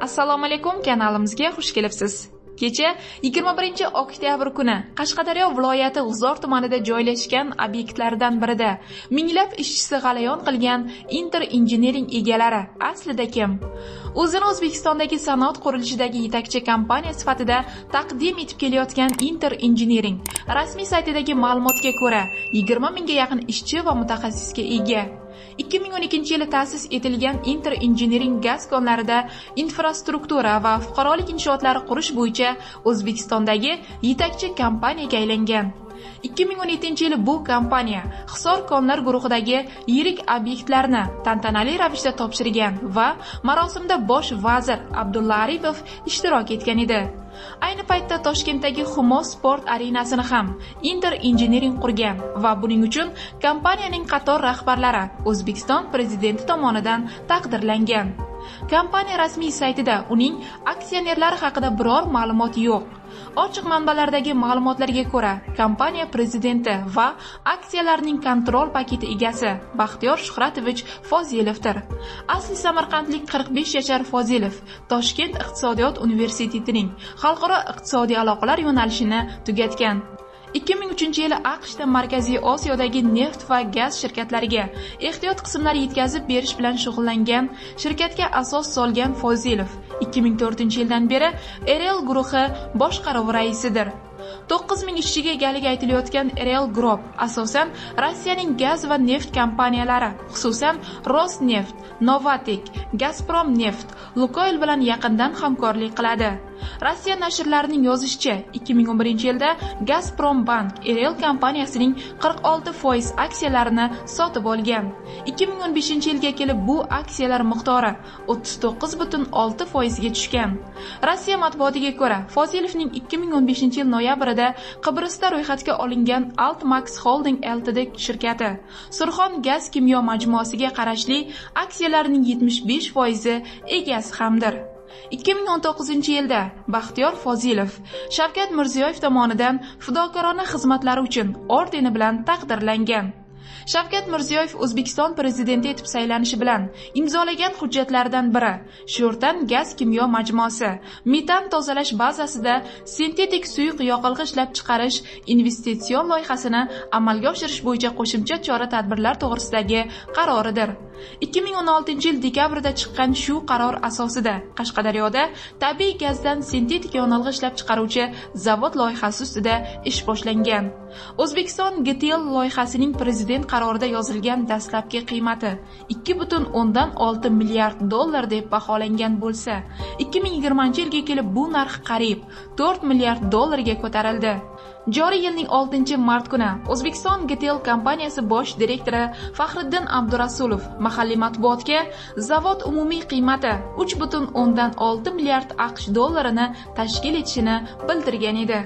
Assalomu alaykum, kanalimizga xush kelibsiz. Kecha 21 oktyabr kuni Qashqadaryo viloyati G'uzor tumanida joylashgan obyektlardan birida minglab ishchisi g'alayon qilgan Inter Engineering egalari aslida kim? O'zini O'zbekistondagi sanoat qurilishidagi yetakchi kompaniya sifatida taqdim etib kelayotgan Inter Engineering rasmiy saytidagi ma'lumotga ko'ra 20 mingga yaqin ishchi va mutaxassisga ega. 2012 yili ta'sis etilgan Inter Engineering gaz konlarida infrastruktura va fuqarolik inshootlari qurish bo'yicha O'zbekistondagi yetakchi kompaniyaga aylangan. 2017 yili bu kompaniya Hisor konlar guruhidagi yirik obyektlarni tantanali ravishda topshirgan va marosimda bosh vazir Abdulla Aripov ishtirok etgan edi. Ayni paytda Toshkentdagi Humo sport arenasini ham Inter Engineering qurgan va buning uchun kompaniyaning qator rahbarlari O'zbekiston prezidenti tomonidan taqdirlangan. Kompaniya rasmiy saytida uning aksionerlari haqida biror ma'lumot yo'q. Ochiq manbalardagi ma'lumotlarga ko'ra, kompaniya prezidenti va aksiyalarning kontrol paketi egasi Baxtiyor Shuhratovich Fozilovdir. Asli samarqandlik 45 yashar Fozilov Toshkent iqtisodiyot universitetining xalqaro iqtisodiy aloqalar yo'nalishini tugatgan. 2003 yili AQShda Markaziy Osiyodagi neft va gaz shirkatlariga ehtiyot qismlar yetkazib berish bilan shug'ullangan shirkatga asos solgan Fozilov 2004 yildan beri RL guruhi boshqaruvi raisidir. 9000 ishchiga egaligi aytilayotgan RL Group asosan Rossiyaning gaz va neft kompaniyalari, xususan Rosneft, Novatek, Gazprom Neft, Lukoil bilan yaqindan hamkorlik qiladi. Rossiya nashrlarining yozishicha, 2011 yilda Gazprom Bank RL kompaniyasining 46% aksiyalarini sotib olgan. 2015 yilga kelib bu aksiyalar miqdori 39,6% ga tushgan. Rossiya matbuotiga ko'ra, Fozilovning 2015 yil noyabrida Qibrisda ro'yxatga olingan Altmax Holding Ltd shirkati Surxon gaz kimyo majmuasiga qarashli aksiyalarning 75% egasi hamdir. 2019 yilda Baxtiyor Fozilov Shavkat Mirziyoyev tomonidan fidokorona xizmatlari uchun ordeni bilan taqdirlangan. Shavkat Mirziyoyev O'zbekiston prezidenti etib saylanishi bilan imzolagan hujjatlardan biri Sho'rtan gaz kimyo majmuasi metan tozalash bazasida sintetik suyuq yoqilg'i ishlab chiqarish investitsion loyihasini amalga oshirish bo'yicha qo'shimcha chora-tadbirlar to'g'risidagi qaroridir. 2016 yil dekabrda chiqqan shu qaror asosida Qashqadaryoda tabiiy gazdan sintetik yonilg'i ishlab chiqaruvchi zavod loyihasi ustida ish boshlangan. O'zbekiston GTL loyihasining prezident qarorida yozilgan dastlabki qiymati 2,6 milliard dollar deb baholangan bo'lsa, 2020 yilga kelib bu narx qariyb 4 milliard dollarga ko'tarildi. Joriy yilning 6-mart kuni O'zbekiston GTL kompaniyasi bosh direktori Faxriddin Abdurasulov mahalliy matbuotga zavod umumiy qiymati 3,6 milliard AQSh dollarini tashkil etishini bildirgan edi.